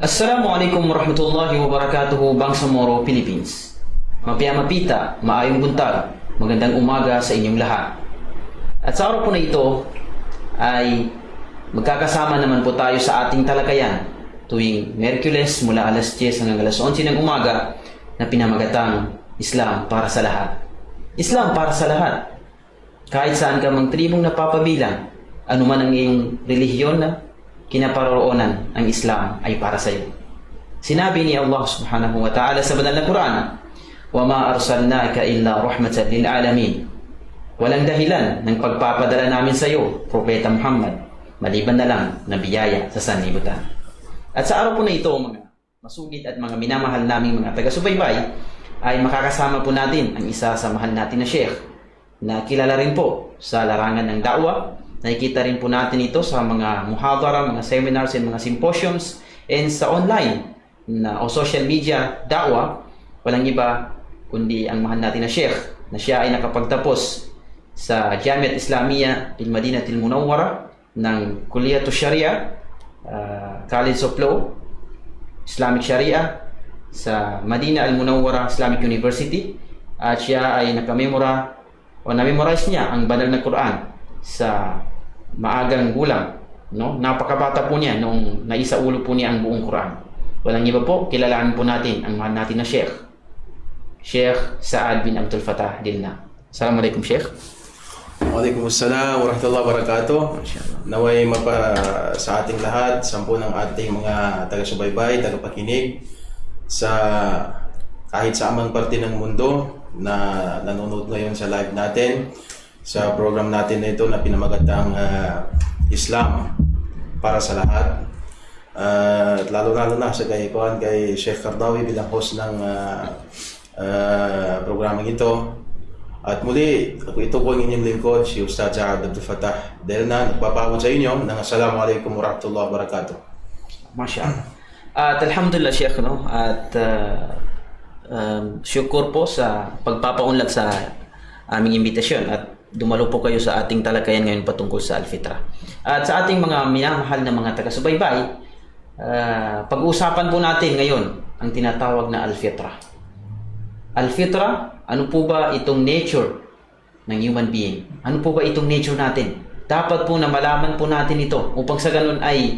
Assalamualaikum warahmatullahi wabarakatuh, Bangsamoro, Philippines. Mapita, maayong buntag, magandang umaga sa inyong lahat. At sa araw po na ito ay magkakasama naman po tayo sa ating talakayan tuwing Miyerkules mula alas 10 hanggang alas 11 ng umaga na pinamagatang Islam para sa lahat. Islam para sa lahat. Kahit saan ka mang tribong napapabilang, anuman ang iyong relihiyon na kinaparoroonan, ang Islam ay para sa iyo. Sinabi ni Allah subhanahu wa ta'ala sa banal na Quran, وَمَا أَرْسَلْنَاكَ إِلَّا رَحْمَةً لِلْعَالَمِينَ. Walang dahilan ng pagpapadala namin sa iyo, Propeta Muhammad, maliban na lang na biyaya sa sanlibutan. At sa araw po na ito, mga masugid at mga minamahal naming mga taga-subaybay, ay makakasama po natin ang isa sa mahal natin na Sheikh, na kilala rin po sa larangan ng da'wah. Nakikita rin po natin ito sa mga muhadara, mga seminars, and mga symposiums, and sa online o social media da'wah. Walang iba kundi ang mahal natin na Sheikh, na siya ay nakapagtapos sa Jamiat Islamiyah bil Madinatil Munawwara ng Kulliyat Sharia, College of Law, Islamic Sharia sa Madina Al Munawwara Islamic University. At siya ay na-memorize niya ang banal na Quran sa maagang gulang, no? Napakabata po niya nung naisaulo po niya ang buong Quran. Walang iba po, kilalaan po natin ang mahal natin na Sheikh Saad bin Abdul Fattah Dilna. Assalamualaikum Sheikh. Waalaikumsalam warahmatullahi wabarakatuh. Naway sa ating lahat, sampu ng ating mga taga-subaybay, taga-pakinig sa kahit sa amang parte ng mundo na nanonood ngayon sa live natin, sa program natin na ito na pinamagatang Islam para sa lahat. Lalo na sa kay Sheikh Qardawi bilang host ng programang ito. At muli, ito po ang inyong lingkod, si Ustaz Saad Abdul Fattah Dilna, nagpapawad sa inyo ng Assalamualaikum warahmatullahi wabarakatuh. Masya Allah. At alhamdulillah Sheikh, no? At syukur po sa pagpapaunlad sa aming imbitasyon at dumalo po kayo sa ating talakayan ngayon patungkol sa Al-Fitrah. At sa ating mga minamahal na mga taga-subaybay, pag-uusapan po natin ngayon ang tinatawag na Al-Fitrah. Al-Fitrah, ano po ba itong nature ng human being? Ano po ba itong nature natin? Dapat po na malaman po natin ito upang sa ganun ay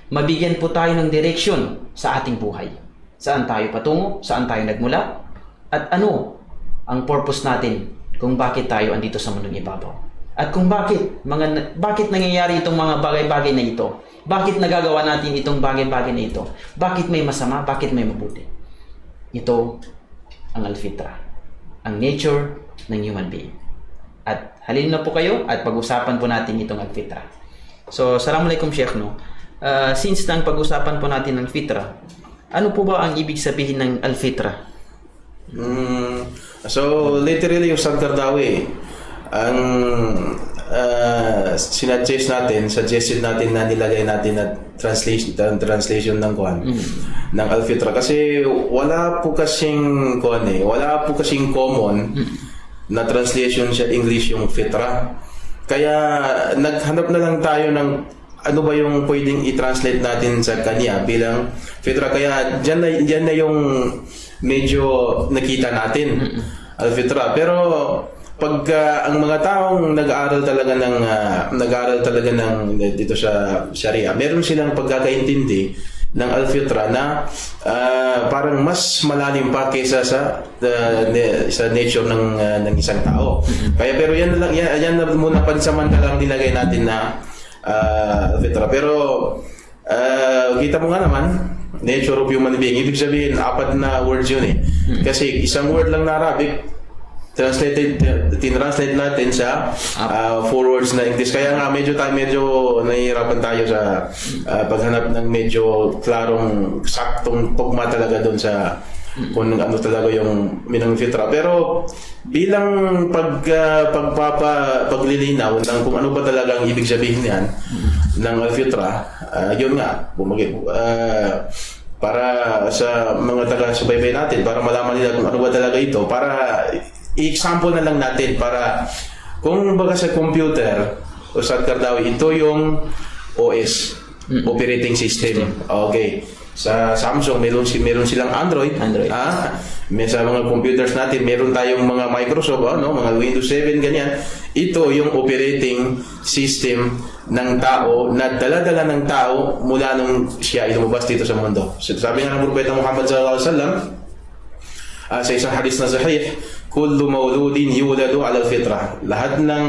mabigyan po tayo ng direksyon sa ating buhay. Saan tayo patungo? Saan tayo nagmula? At ano ang purpose natin kung bakit tayo andito sa mundong ibabaw. At kung bakit nangyayari itong mga bagay-bagay na ito. Bakit nagagawa natin itong bagay-bagay na ito? Bakit may masama? Bakit may mabuti? Ito ang Al-Fitrah, ang nature ng human being. At halin na po kayo at pag-usapan po natin itong Al-Fitrah. So, Assalamualaikum Sheikh, no? Since nang pag-usapan po natin ng Fitrah, ano po ba ang ibig sabihin ng Al-Fitrah? So literally Ustaz Qardawi, ang suggested natin na nilagay natin na translation ng Quran ng Al-Fitrah kasi wala po kasing common na translation sa English yung Fitrah. Kaya naghanap na lang tayo ng ano ba yung pwedeng i-translate natin sa kanya bilang Fitrah. Kaya dyan na yung medyo nakita natin Al-Fitrah. Pero pag ang mga taong nag-aaral talaga ng dito sa Sharia, meron silang pagkakaintindi ng Al-Fitra na parang mas malalim pa kaysa sa nature ng isang tao. Kaya pero yan na muna pansamantalang nilagay natin na Al-Fitra. Pero kita mo nga naman, nature of human being, ibig sabihin 4 na words yun eh. Kasi isang word lang na Arabic, tinranslate natin sa 4 words na English. Kaya nga medyo nahihirapan tayo sa paghanap ng medyo klarong, saktong tugma talaga doon sa kung ano talaga yung minang fitra. Pero bilang paglilinaw ng kung ano ba talaga ang ibig sabihin niyan ng al-fitra, yun nga, para sa mga taga-subaybay natin, para malaman nila kung ano ba talaga ito, para i-example na lang natin, para kung baga sa computer, Ustad Qaradawi, ito yung OS, operating system. Okay. Sa Samsung, meron silang Android. May sa mga computers natin, meron tayong mga Microsoft, mga Windows 7, ganyan. Ito yung operating system ng tao, na dala-dala ng tao mula nung siya lumabas dito sa mundo. Sabi nga ng Propeta Muhammad sallallahu alaihi wasallam, sa isang hadis na sahih, kullu mauludin yuladu ala al-fitra. Lahat ng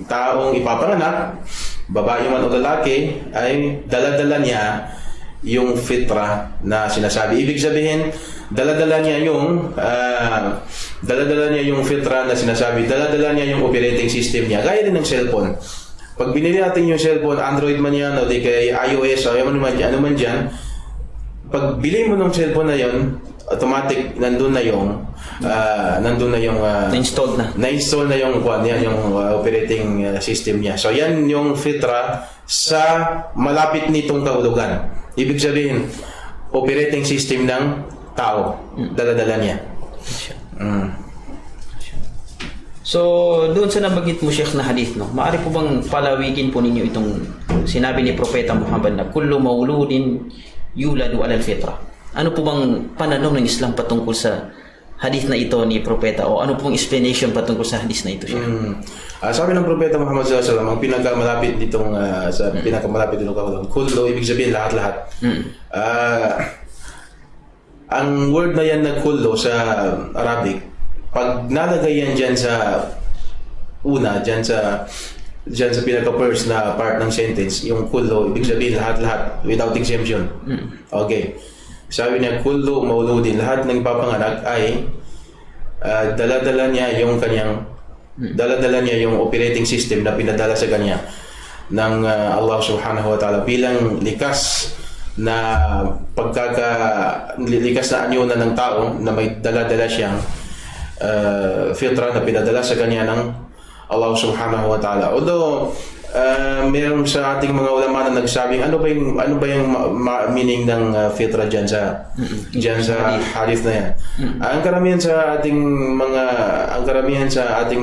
taong ipapanganak, babae man o lalaki, ay dala-dala niya yung fitra na sinasabi. Ibig sabihin, dala-dala niya yung fitra na sinasabi, dala-dala niya yung operating system niya. Gaya din ng cellphone. Pag binili natin yung cellphone, Android man yan, o di kay iOS, o ano man dyan, pag bili mo ng cellphone na yon, automatic nandun na yung na-install na yung operating system niya. So yan yung fitra sa malapit nitong kahulugan. Ibig sabihin, operating system ng tao, dala-dala niya. So, doon sa nabanggit mo, Sheikh, na hadith, maaari po bang palawigin po ninyo itong sinabi ni Propeta Muhammad na kullu mauludin yuladu ala al-fitra? Ano po bang pananaw ng Islam patungkol sa hadith na ito ni Propeta, o ano pong explanation patungkol sa hadith na ito, Sheikh? Sabi ng Propeta Muhammad sallallahu alaihi wasallam, ang pinakamalapit nitong kahulugan, kullu, ibig sabihin lahat-lahat. Ang word na yan na kullu sa Arabic, pag nalagay yan dyan sa pinaka-first na part ng sentence, yung kullu, ibig sabihin lahat-lahat, without exemption. Okay. Sabi niya, kullu mauludin, lahat ng ipapanganak ay dala-dala niya yung operating system na pinadala sa kanya ng Allah subhanahu wa ta'ala bilang likas na anyo na ng tao na may dala-dala siyang fitra na pinadala sa kanya ng Allah subhanahu wa ta'ala. Although meron sa ating mga ulama na nagsabing ano ba yung meaning ng fitra diyan sa hadith na yan. Ang karamihan sa ating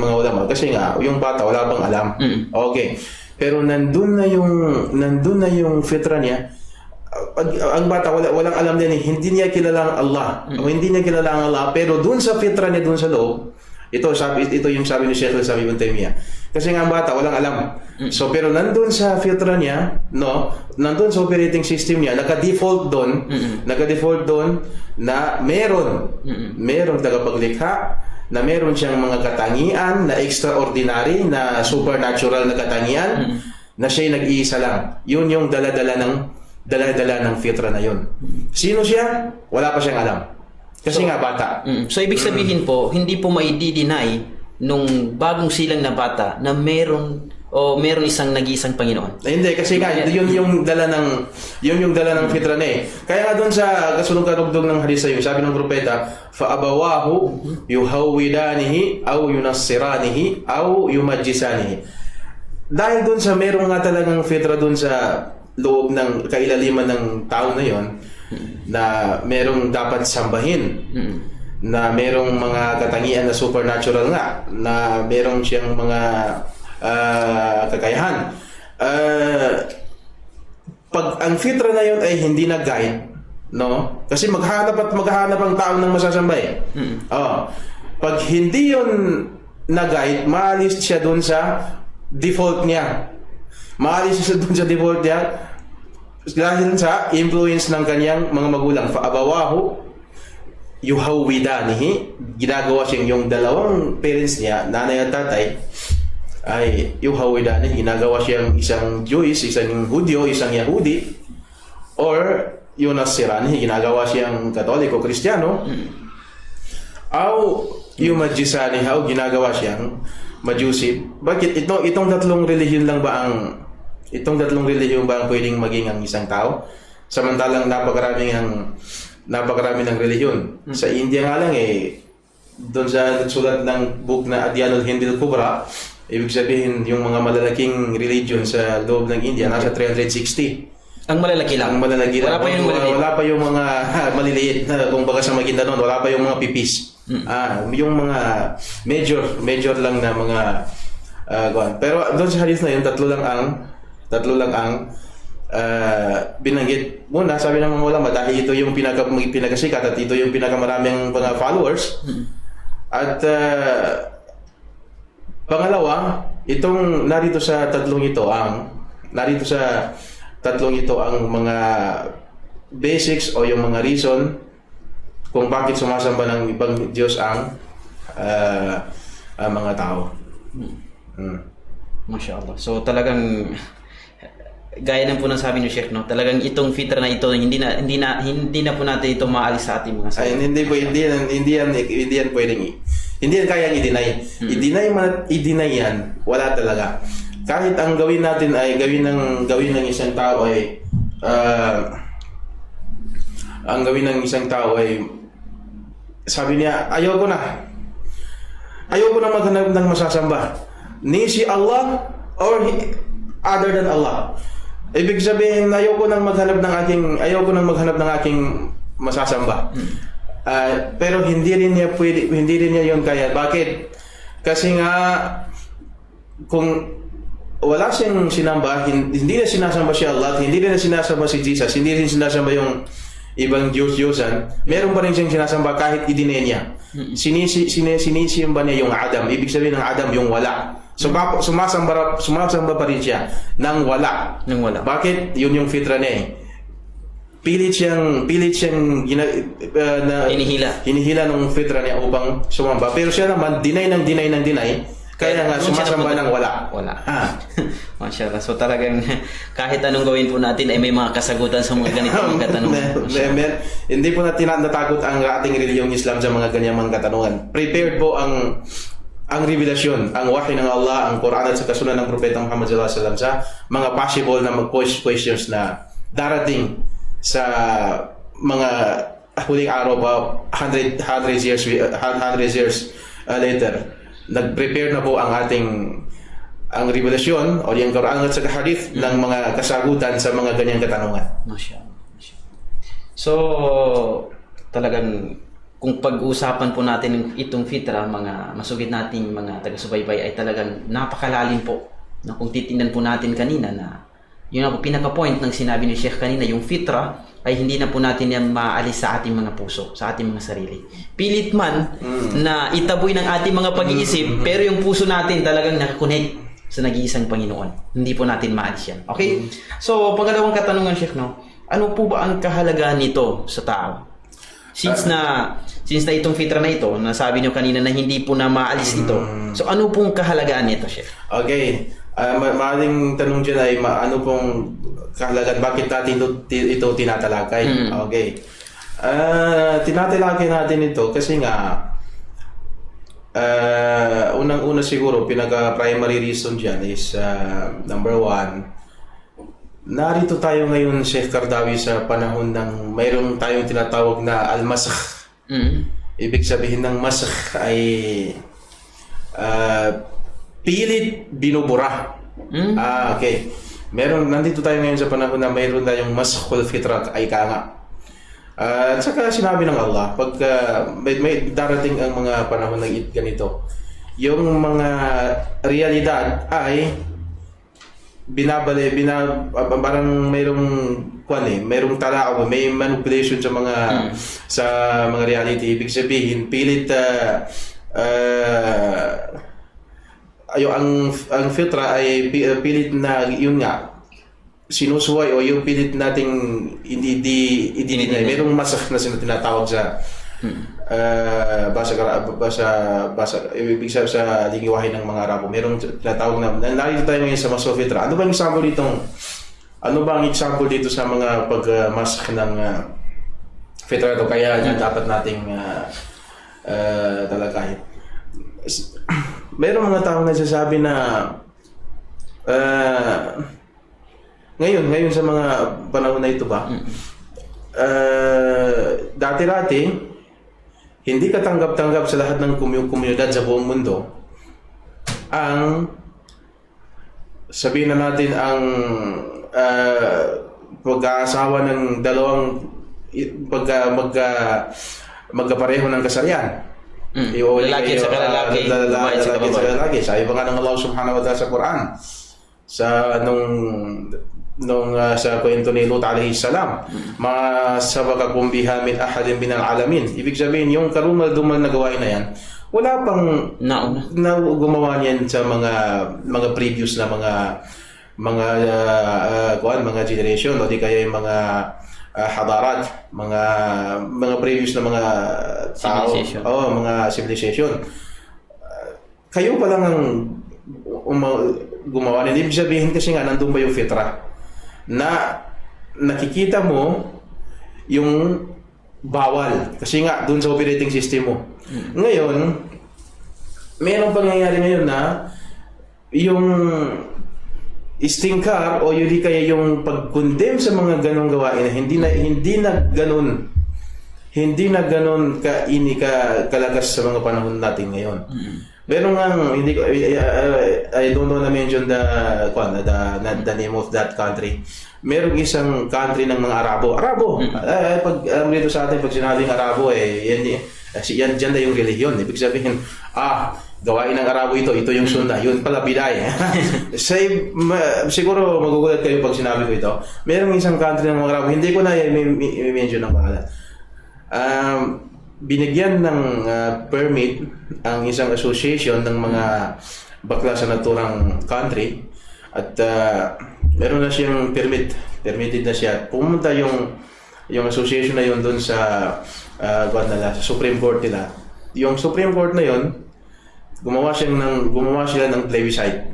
mga ulama, kasi nga yung bata wala pang alam. Okay. Pero nandun na yung fitra niya. Ang bata walang alam din, hindi niya kilala ang Allah. Hindi niya kilala ang Allah, pero dun sa fitra niya, dun sa loob, ito yung sabi ni Sheikh Islam Ibn Taymiyyah. Kasi nga ang bata walang alam. So pero nandun sa fitra niya, nandun sa operating system niya, naka-default doon na merong tagapaglikha, na meron siyang mga katangian na extraordinary, na supernatural na katangian, na siya'y nag-iisa lang. Yun yung dala-dala ng fitra na yun. Sino siya? Wala pa siyang alam. Kasi nga bata. So ibig sabihin po, hindi po mai-deny nung bagong silang na bata na meron isang nag-iisang Panginoon. Hindi, kasi nga yun yung dala ng fitra na eh. Kaya nga doon sa kasunod-karugdog ng hadith sa'yo, sabi ng propeta, fa abawahu yuhawwidanihi aw yunassiranihi aw yumajjisanihi. Dahil doon sa merong nga talagang fitra doon sa loob ng kailaliman ng tao na yon, na merong dapat sambahin, na merong mga katangian na supernatural nga, na merong siyang mga kakayahan. Pag ang fitra na yon ay hindi nag-guide, kasi maghahanap ang tao ng masasamba eh. Pag hindi yon nag-guide, maalis siya doon sa default niya. dahil sa influence ng kanyang mga magulang, faabawahu yuhawidanihi, ginagawa siyang yung dalawang parents niya, nanay at tatay, ay yuhawidanihi, ginagawa siyang isang Jewish, isang Hudyo, isang Yahudi, or yunasiranihi, ginagawa siyang Katoliko, Kristiyano, aw yumajisanihi, o ginagawa siyang Majusi. Bakit itong tatlong relihiyon lang ba ang pwedeng maging ang isang tao? Samantalang napakarami ng relihiyon. Sa India nga lang doon sa sulat ng book na Adyanul Hindil Kubra, ibig sabihin yung mga malalaking religion sa loob ng India nasa 360. Ang malalaki lang. Ang malalaki lang. Wala pa yung mga maliliit na kung baga sa Maguindanao, wala pa yung mga pipis. Yung mga major lang na mga pero doon sa hadith na yun, tatlo lang ang binanggit. Muna, sabi ng mga ulama, dahil ito yung pinakasikat at ito yung pinakamaraming mga followers. At pangalawa, narito sa tatlong ito ang mga basics o yung mga reason kung bakit sumasamba ng ibang Diyos ang mga tao. Mashallah. So talagang gaya ng po ng sabi niyo, Sheikh, no? Talagang itong fitra na ito hindi na po natin ito maalis sa ating mga sarili. Hindi yan pwedeng hindi yan kayang i-deny. I-deny yan, wala talaga. Kahit ang gawin natin ay gawin ng isang tao ay sabi niya, ayoko na maghanap ng masasamba, ni si Allah or other than Allah. Ibig sabihin, ayoko nang maghanap ng aking masasamba. Pero hindi rin niya yun kaya. Bakit? Kasi nga kung wala siyang sinamba, hindi na sinasamba si Allah, hindi na sinasamba si Jesus, hindi rin sinasamba yung ibang Diyos-Diyosan, meron pa rin siyang sinasamba kahit i-deny niya. Sinisiyamba niya yung Adam. Ibig sabihin ng Adam yung wala. Sumasamba pa rin siya ng wala. Bakit? Yun yung fitra niya Pilit siyang hinihila ng fitra niya upang sumamba. Pero siya naman, deny. Kaya nga, sumasamba ng wala. Mashallah. So talagang kahit anong gawin po natin ay may mga kasagutan sa mga ganitong katanungan. Hindi po natin natakot ang ating reliyong Islam sa mga ganyang mga katanungan. Prepared po ang revelasyon, ang wahy ng Allah, ang Quran at sa kasunod ng Propeta Muhammad sallallahu alaihi wasallam sa mga possible na questions na darating sa mga huling araw pa 100 years later. Nag-prepare na po ang revelasyon o yung Quran at sa hadith ng mga kasagutan sa mga ganyang katanungan. Mashallah. So, talagang kung pag-uusapan po natin itong fitra, mga masugid nating mga taga-subaybay ay talagang napakalalim po. Na kung titingnan po natin kanina na yun ang pinaka-point ng sinabi ni Sheikh kanina, yung fitra ay hindi na po natin yan maalis sa ating mga puso, sa ating mga sarili. Pilit man na itaboy ng ating mga pag-iisip, pero yung puso natin talagang nakakonect sa nag-iisang Panginoon. Hindi po natin maalis yan. Okay? So, pangalawang katanungan, Sheikh, no? Ano po ba ang kahalagaan nito sa tao? Since na itong fitra na ito, nasabi nyo kanina na hindi po na maalis ito. So, ano pong kahalagaan nito, Sheikh? Okay. Maraming tanong dyan ay ano pong kahalagaan, bakit natin ito tinatalakay? Okay. Tinatalakay natin ito kasi nga unang-una siguro, pinaka-primary reason dyan is number one, narito tayo ngayon, Sheikh Qaradawi, sa panahon ng mayroong tayong tinatawag na al-masakh. Ibig sabihin ng masakh ay pilit binubura. Okay. Nandito tayo ngayon sa panahon na mayroon tayong maskhul fitrat ay kanga. At saka sinabi ng Allah, pag may darating ang mga panahon ng ganito, yung mga realidad ay parang mayroong talao, may manipulation sa mga reality. Ibig sabihin, pilit ang fitra ay pilit na yun nga sinusuway o yung pilit nating hindi merong masak na tinatawag sa ibig sabihin sa lingwahe ng mga Arabo, merong tinatawag na narito tayo ngayon sa Maswa Fitra. Ano bang example dito sa mga pagmasak ng Fitra to? Kaya dapat nating talakayin. Merong mga taong nagsasabi na ngayon sa mga panahon na ito ba, dati-dati hindi katanggap-tanggap sa lahat ng komunidad sa buong mundo ang sabihin na natin ang pag-aasawa ng dalawang magkapareho ng kasarian. Lalaki sa lalaki, babae sa babae. Sabi pa nga ng Allah subhanahu wa ta'ala sa Quran sa kwento ni Lut alayhi salam, ma sabaqakum biha min ahadin min al-alamin. Ibig sabihin yung karumal-dumal na gawain na yan, wala pang na gumawa niyan sa mga previous na mga generation o di kaya yung mga hadarat, mga previous na mga tao, mga civilization. Kayo pa lang ang gumawa niyan. Ibig sabihin kasi nga nandun ba yung fitra na nakikita mo yung bawal kasi nga dun sa operating system mo. Ngayon, mayroong pangyayari ngayon na yung istingkar o yun kaya yung pag-condemn sa mga ganong gawain na hindi na ganon kalagas sa mga panahon natin ngayon. Pero nga hindi ko I don't know na mention the name of that country. Merong isang country ng mga Arabo. Pag dito sa atin pag sinabing Arabo yan diyan na yung relihiyon. Ibig sabihin gawain ng Arabo ito yung sunna. Yun pala biday. Siguro magugulat kayo pag sinabi ko ito. Merong isang country ng mga Arabo. Hindi ko na i-mention ang pangalan. Binigyan ng permit ang isang association ng mga bakla sa naturang country at meron na siyang permitted na siya. Pumunta yung association na yun doon sa Supreme Court nila. Yung Supreme Court na yun, gumawa sila ng plebiscite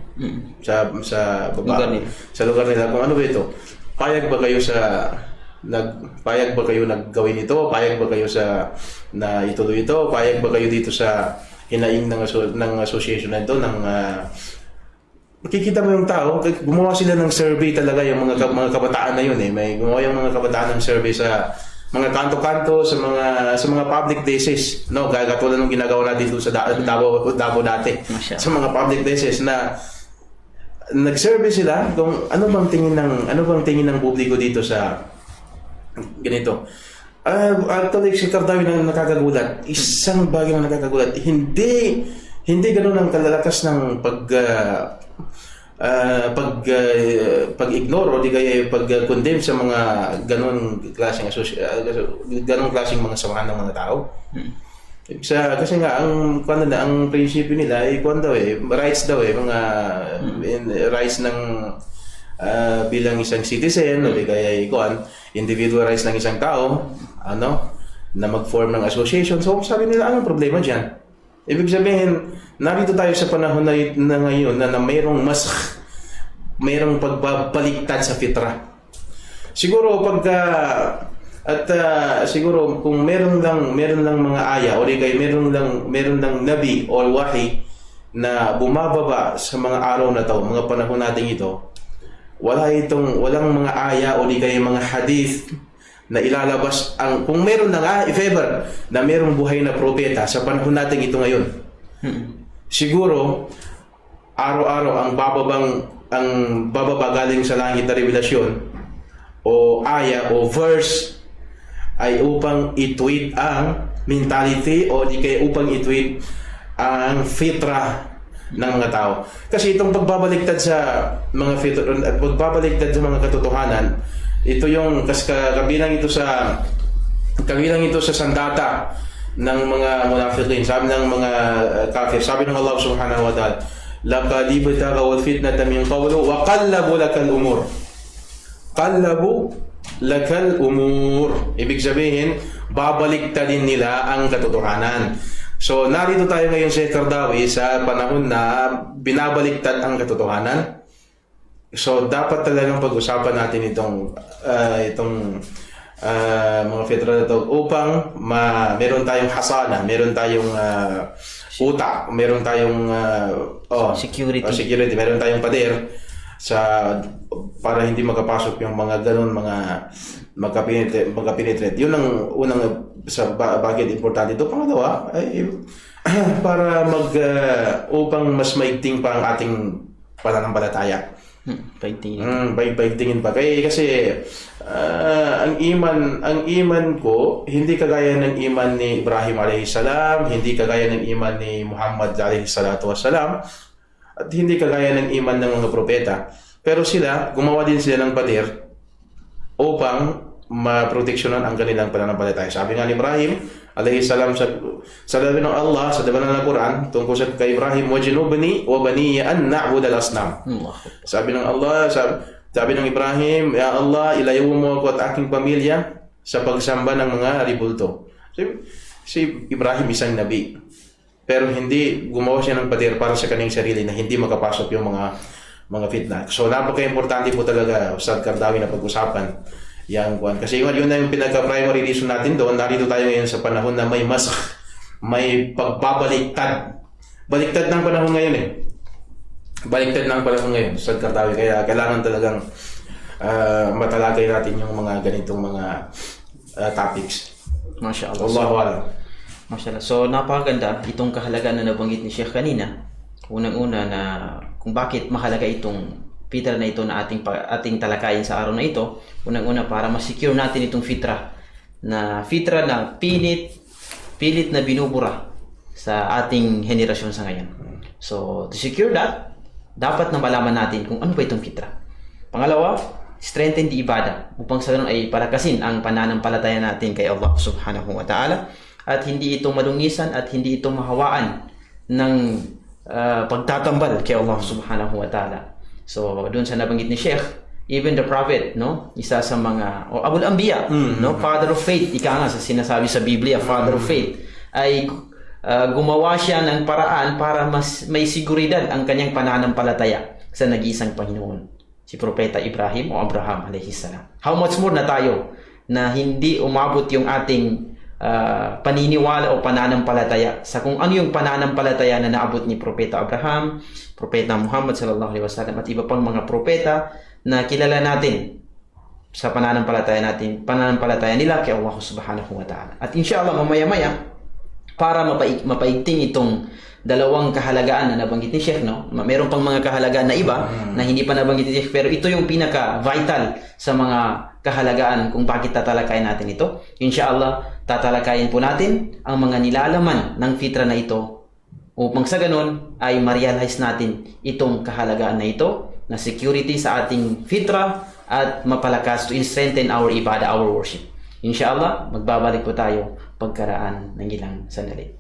sa lugar nila kung ano ba ito. Payag ba kayo naggawin ito? Payag ba kayo na ituloy ito? Payag ba kayo dito sa hinaing ng association na ito makikita mo yung tao, gumawa sila ng survey talaga yung mga kabataan na yun may gumawa yung mga kabataan ng survey sa mga kanto-kanto sa mga public places, no, katulad ng ginagawa natin dito sa Davao dati. Sa mga public places na nag-survey sila kung ano bang tingin ng publiko dito sa ganito. Actually, si Cardawi na nakakagulat. Isang bagay na nakakagulat. Hindi ganoon ang kalalakas ng pag-ignore o di kaya pag-condemn sa mga ganong klaseng mga samahan ng mga tao. Kasi nga ang prinsipyo nila ay rights daw mga rights ng bilang isang citizen o di kaya individual rights ng isang tao na mag-form ng association. So sabi nila, anong problema dyan? Ibig sabihin, narito tayo sa panahon na ngayon na mayroong pagbabaliktad sa fitra. Siguro siguro kung meron lang mga aya o di kaya meron lang nabi o wahi na bumababa sa mga araw na to, mga panahon natin ito, walang mga aya o di kaya mga hadith na ilalabas kung meron if ever na merong buhay na propeta sa panahon natin ito ngayon. Siguro araw-araw ang bababa galing sa langit na revelasyon o aya o verse ay upang i-tweet ang mentality o di kaya upang i-tweet ang fitra ng mga tao. Kasi itong pagbabaliktad sa mga fitra at pagbabaliktad sa mga katotohanan, ito yung kabilang ito sa sandata ng mga munafiqin. Sabi ng mga kafir, sabi ng Allah subhanahu wa ta'ala, laqad ibtaghaw al-fitnata min qawlu wa qallabu lakal umur. qallabu lakal umur. Ibig sabihin, babaliktadin nila ang katotohanan. So, narito tayo ngayon sa Qaradawi sa panahon na binabaliktad ang katotohanan. So, dapat talagang pag-usapan natin itong mga fitra na ito upang meron tayong hasana, meron tayong utak, meron tayong security, meron tayong pader para hindi makapasok yung mga ganun, mga magka-penetrate. Yun ang unang bakit importante ito. Pangalawa ay para upang mas maigting pa ang ating pananampalataya. Paigtingin pa. Kasi ang iman ko hindi kagaya ng iman ni Ibrahim alayhi salam, hindi kagaya ng iman ni Muhammad alayhi salatu wassalam, at hindi kagaya ng iman ng mga propeta. Pero gumawa din sila ng pader upang maproteksyonan ang kanilang pananampalataya. Sabi nga ni Ibrahim alayhi salam sa labi ng Allah, sa labi ng Quran, tungkol sa kay Ibrahim, wajnubni wa baniya an na'bud al-asnam. Sabi ng Allah, sabi ng Ibrahim, ya Allah, ilayo mo ako at aking pamilya sa pagsamba ng mga ribulto. Si Ibrahim isang nabi, pero hindi gumawa siya ng pader para sa kanyang sarili na hindi makapasok yung mga fitna. So napaka-importante po talaga, Ustad Qaradawi, na pag-usapan yan, kasi yun na yung pinaka-primary reason natin doon. Narito tayo ngayon sa panahon na may pagbabaliktad. Baliktad ng panahon ngayon Baliktad ng panahon ngayon, Ustad Qaradawi. Kaya kailangan talagang matalagay natin yung mga ganitong mga topics. Masya Allah. Allahu a'lam. Masya Allah. So, napakaganda itong kahalagaan na nabanggit ni Sheikh kanina. Unang-una na kung bakit mahalaga itong fitra na ito na ating talakayin sa araw na ito. Unang-una para ma-secure natin itong fitra na pilit na binubura sa ating henerasyon sa ngayon. So, to secure that, dapat na malaman natin kung ano ba itong fitra. Pangalawa, strengthen the ibadah upang sa ganun ay palakasin ang pananampalataya natin kay Allah subhanahu wa ta'ala at hindi ito madungisan at hindi ito mahawaan ng pagtatambal kay Allah subhanahu wa ta'ala. So, doon sa nabanggit ni Sheikh, even the prophet, isa sa mga Abul Anbiya, father of faith, ika nga sa sinasabi sa Biblia, father of faith, ay gumawa siya ng paraan para mas may seguridad ang kanyang pananampalataya sa nag-iisang Panginoon, si Propeta Ibrahim o Abraham alayhi salam. How much more na tayo na hindi umabot yung ating paniniwala o pananampalataya sa kung ano yung pananampalataya na naabot ni Propeta Abraham, Propeta Muhammad sallallahu alaihi wasallam at iba pang mga propeta na kilala natin sa pananampalataya nila kay Allah subhanahu wa ta'ala. At inshallah mamaya-maya para mapaigting itong dalawang kahalagaan na nabanggit ni Sheikh, mayroon pang mga kahalagaan na iba na hindi pa nabanggit ni Sheikh, pero ito yung pinaka-vital sa mga kahalagaan kung bakit tatalakayin natin ito. Inshallah, tatalakayin po natin ang mga nilalaman ng fitra na ito upang sa ganun ay ma-realize natin itong kahalagaan na ito na security sa ating fitra at mapalakas to strengthen our ibadah, our worship. Inshallah, magbabalik po tayo pagkaraan ng ilang sandali.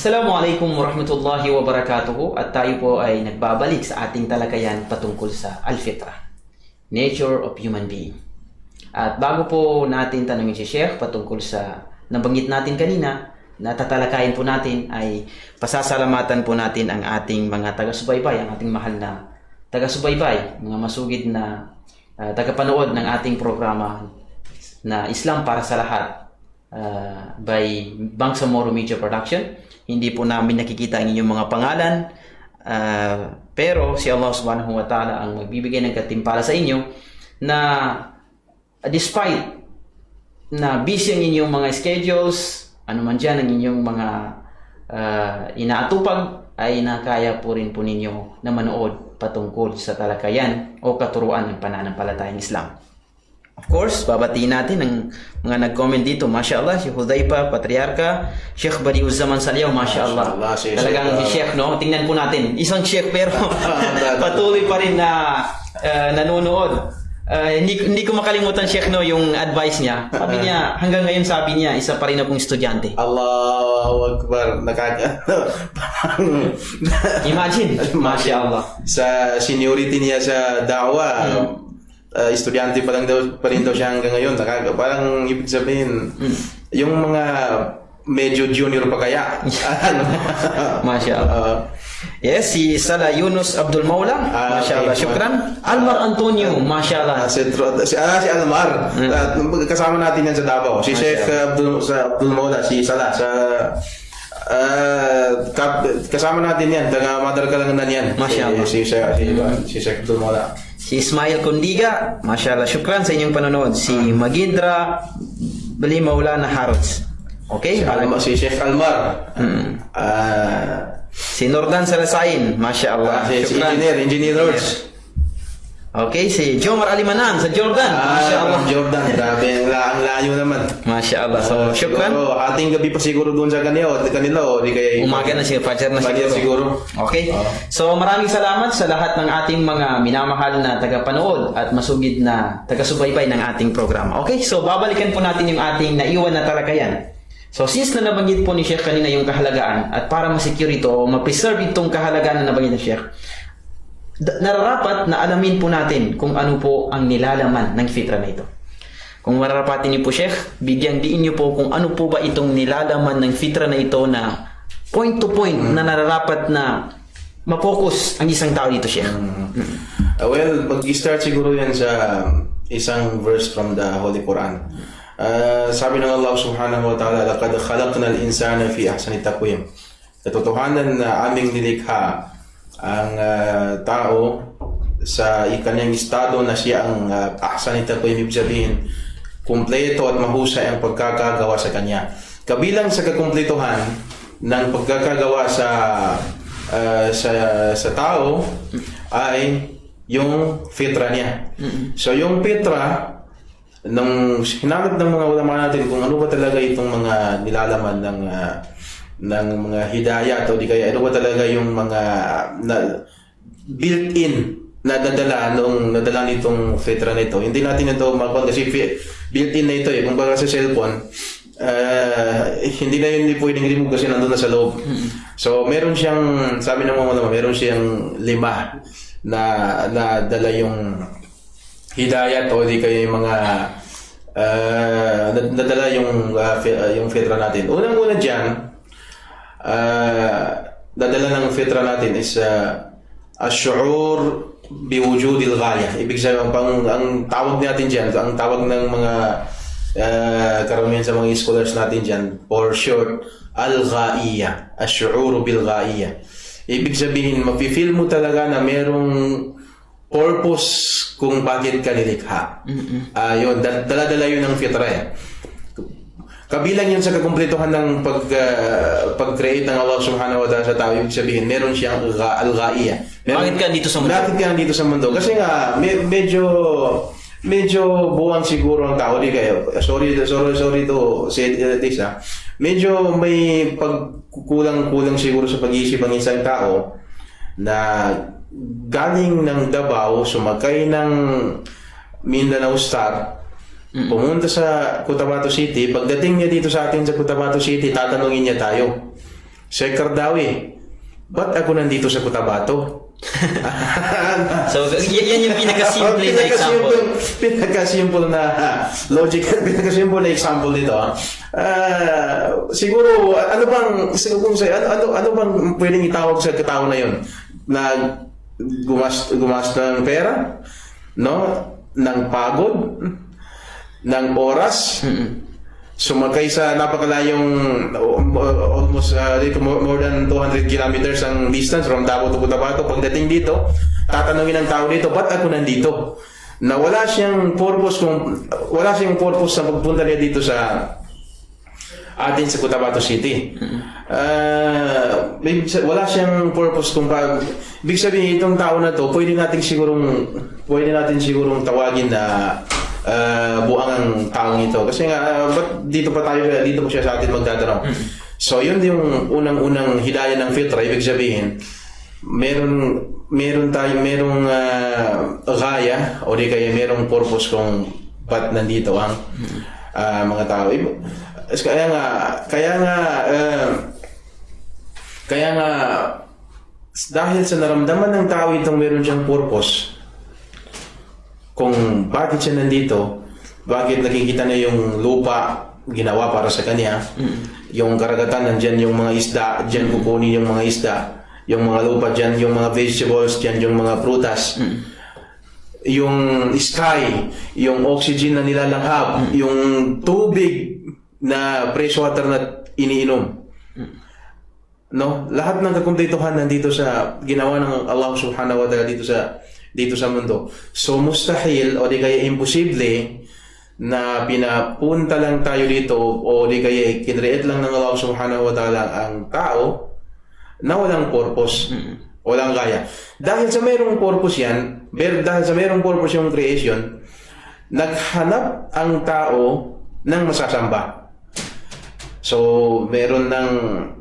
Assalamualaikum warahmatullahi wabarakatuh, at tayo po ay nagbabalik sa ating talakayan patungkol sa Al-Fitra, Nature of Human Being. At bago po natin tanungin si Sheikh patungkol sa nabanggit natin kanina, na tatalakayin po natin ay pasasalamatan po natin ang ating mga taga-subaybay, ang ating mahal na taga-subaybay, mga masugid na tagapanood ng ating programa na Islam para sa lahat by Bangsamoro Media Production. Hindi po namin nakikita ang inyong mga pangalan, pero si Allah subhanahu wa ta'ala ang magbibigay ng katimpala sa inyo na despite na busy ang inyong mga schedules, ano man dyan ang inyong mga inaatupag, ay nakaya po rin po ninyo na manood patungkol sa talakayan o katuruan ng pananampalatayang Islam. Of course, babatiin natin ang mga nag-comment dito. Masya Allah, si Hudaypa, Patriarka, Sheikh Badiuzzaman Salyaw, Masya Allah. Talagang si Sheikh, no? Tingnan po natin. Isang Sheikh pero patuloy pa rin na nanonood. Hindi ko makalimutan, Sheikh, no, yung advice niya. Sabi niya, hanggang ngayon sabi niya, isa pa rin akong estudyante. Allahu Akbar. Imagine, Masya Allah. Sa seniority niya sa da'wa, estudyante pa rin daw siya hanggang ngayon. Parang ibig sabihin, yung mga medyo junior pa kaya. Masya Allah. Yes, si Sala Yunus Abdul Maula. Masya Allah, syukran. Almar Antonio, Masya Allah. Si Almar. Kasama natin yan sa Davao. Si Sheikh Abdul Maula, si Sala sa kasama natin yan. Taga Madar Kalanganan yan. Masya Allah. Si Sheikh Abdul Maula. Si Ismail Kundiga, Masya Allah, syukran sa inyong panonood. Si Magindra Bali Maulana Harods. Okay? Si Sheikh Almar. Si Nordan Salasain, Masya Allah. Si Engineer Lords. Okay, si Jomar Alimanan sa Jordan. Masya Allah. Jordan, grabe. Ang layo naman. Masya Allah. So, syukran. Ating gabi pa siguro doon sa kanila o di kaya umaga na siya, fajar na siguro. Okay. So, maraming salamat sa lahat ng ating mga minamahal na tagapanood at masugid na taga-subaybay ng ating programa. Okay, so babalikan po natin yung ating naiwan na talakayan. So, since na nabanggit po ni Sheikh kanina yung kahalagaan, at para ma-secure ito o ma-preserve itong kahalagaan na nabanggit ni Sheikh, nararapat na alamin po natin kung ano po ang nilalaman ng fitra na ito. Kung mararapatin niyo po, Sheikh, bigyang diin niyo po kung ano po ba itong nilalaman ng fitra na ito na point to point na nararapat na ma-focus ang isang tao dito, Sheikh. Well, mag-start siguro yan sa isang verse from the Holy Quran. Sabi ng Allah subhanahu wa ta'ala, laqad khalaqna al-insana fi ahsani taqwim. Katotohanan na aming nilikha ang tao sa kanyang estado na siya ang ahsani taqwim, ibig sabihin kumpleto at mahusay ang pagkakagawa sa kanya. Kabilang sa kakumpletuhan ng pagkakagawa sa tao ay yung fitra niya. So yung fitra, nung hinanap ng mga ulama natin kung ano ba talaga itong mga nilalaman ng mga hidayat o di kaya ano ba talaga yung mga built-in na nadala nitong fitra na ito. Hindi natin ito makuha kasi built-in na ito kung baga sa cellphone, hindi pwedeng remove kasi nandun na sa loob. So meron siyang, sabi ng mga ulama, meron siyang 5 na dala yung hidayat o di kaya yung mga nadala yung fitra natin. Unang-una dyan, dadala ng fitra natin is ash-shu'ur biwujudil ghaya. Ibig sabihin, ang tawag natin dyan, ang tawag ng mga karamihan sa mga scholars natin dyan, for short, al-ghaiya. Ash-shu'ur bil-ghaiya. Ibig sabihin, mapifeel mo talaga na merong purpose kung bakit ka nilikha. Yun, dala-dala yun ng fitra eh. Kabilang yun sa kakumpletuhan ng pag-create ng Allah subhanahu wa ta'ala sa tao. Ibig sabihin, meron siyang al-ghaiya. Bakit ka dito sa mundo? Bakit ka dito sa mundo? Kasi nga, medyo buwang siguro ang tao. Di kayo. Sorry to say this ha. Medyo may pagkulang siguro sa pag-iisip ang isang tao na galing ng Davao, sumakay ng Mindanao Star, pumunta sa Cotabato City. Pagdating niya dito sa atin sa Cotabato City, tatanungin niya tayo Sheikh Kardawi, ba't ako nandito sa Cotabato? So, yan yung pinakasimple na example. Pinakasimple na logic, pinakasimple na example nito. Siguro ano bang pwedeng itawag sa katao na 'yon? Na gumasta ng pera, no? Ng pagod, ng oras. Sumakay sa napakalayong almost more than 200 kilometers ang distance from Davao to Cotabato. Pagdating dito, tatanungin ng tao dito, ba't ako nandito? Na wala siyang purpose sa pagpunta niya dito sa atin sa Cotabato City. Wala siyang purpose kung ibig sabihin itong tao na to, pwede natin sigurong tawagin na buang ang taong ito. Kasi nga, ba't dito pa siya sa atin magtatanong? So, yun yung unang hidaya ng fitra. Ibig sabihin, merong gaya o di kaya merong purpose kung ba't nandito ang mga tao. Kaya nga, dahil sa naramdaman ng tao itong meron siyang purpose, kung bakit siya nandito, bakit nakikita niya yung lupa ginawa para sa kanya, yung karagatan, nandyan yung mga isda, dyan kukunin yung mga isda, yung mga lupa dyan, yung mga vegetables, dyan yung mga prutas, yung sky, yung oxygen na nilalanghap, yung tubig na fresh water na iniinom. No? Lahat ng kakumpletuhan nandito sa ginawa ng Allah subhanahu wa ta'ala dito sa mundo. So, mustahil o di kaya imposible na pinapunta lang tayo dito o di kaya kinreate lang ng Allah subhanahu wa ta'ala ang tao na walang purpose, walang gaya. Dahil sa mayroong purpose yan, dahil sa mayroong purpose yung creation, naghanap ang tao ng masasamba. So, meron nang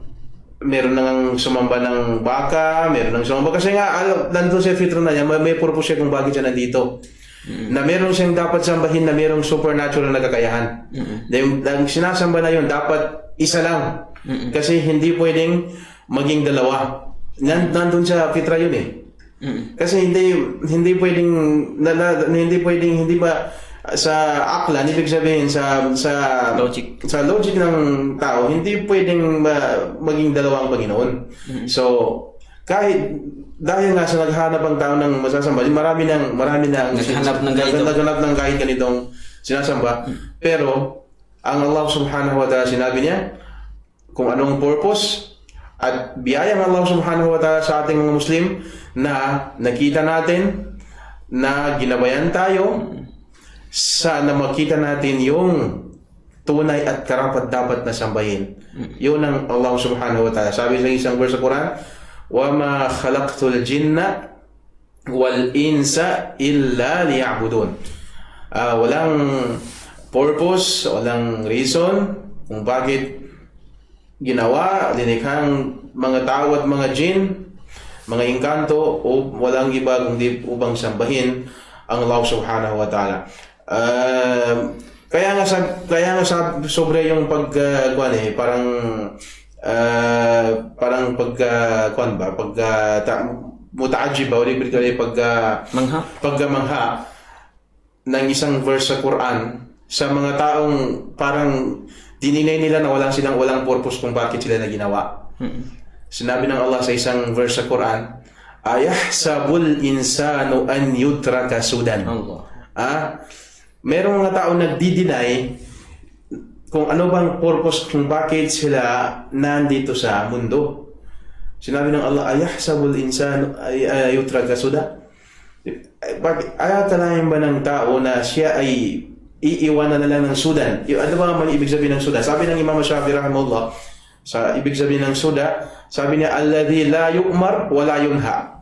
sumamba ng baka, meron nang sumamba. Kasi nga, nandun sa fitra na niya, may purpose siya kung bakit siya nandito. Na meron siyang dapat sambahin na merong supernatural na kakayahan. Ang sinasamba na yun, dapat isa lang. Kasi hindi pwedeng maging dalawa. Nandun sa fitra yun eh. Kasi hindi ba sa aklan, ibig sabihin sa logic ng tao, hindi pwedeng maging dalawang Panginoon. So, kahit dahil nga sa naghanap ang tao ng masasamba, marami na naghanap ng kahit ganitong sinasamba. Pero ang Allah subhanahu wa ta'ala, sinabi niya kung anong purpose at biyayang Allah subhanahu wa ta'ala sa ating mga Muslim na nakita natin na ginabayan tayo sana makita natin yung tunay at karapat dapat na sambahin. Yun ang Allah subhanahu wa ta'ala. Sabi sa isang verse sa Quran, وَمَا خَلَقْتُ الْجِنَّ وَالْإِنسَ إِلَّا لِيَعْبُدُونَ. Walang purpose, walang reason kung bakit ginawa, dinikhang mga tao at mga jin, mga engkanto, o walang iba kundi upang sambahin ang Allah subhanahu wa ta'ala. Kaya nga sobre yung mutaajib ba o pagmangha ng isang verse sa Quran sa mga taong parang dininay nila na walang purpose kung bakit sila na ginawa. Sinabi ng Allah sa isang verse sa Quran, ayahsabul insanu an yutraka sudan. Merong mga taong nagdi-deny kung ano bang purpose kung bakit sila nandito sa mundo. Sinabi ng Allah, ayahsabul insanu yutraka sudan. Ayatalayan ba ng tao na siya ay iiwanan na lang ng sudan? Ano ba ang ibig sabihin ng sudan? Sabi ng Imam Shafi'i rahimahullah, sa ibig sabihin ng suda, sabi niya, alladhi la yu'mar wa la yunha.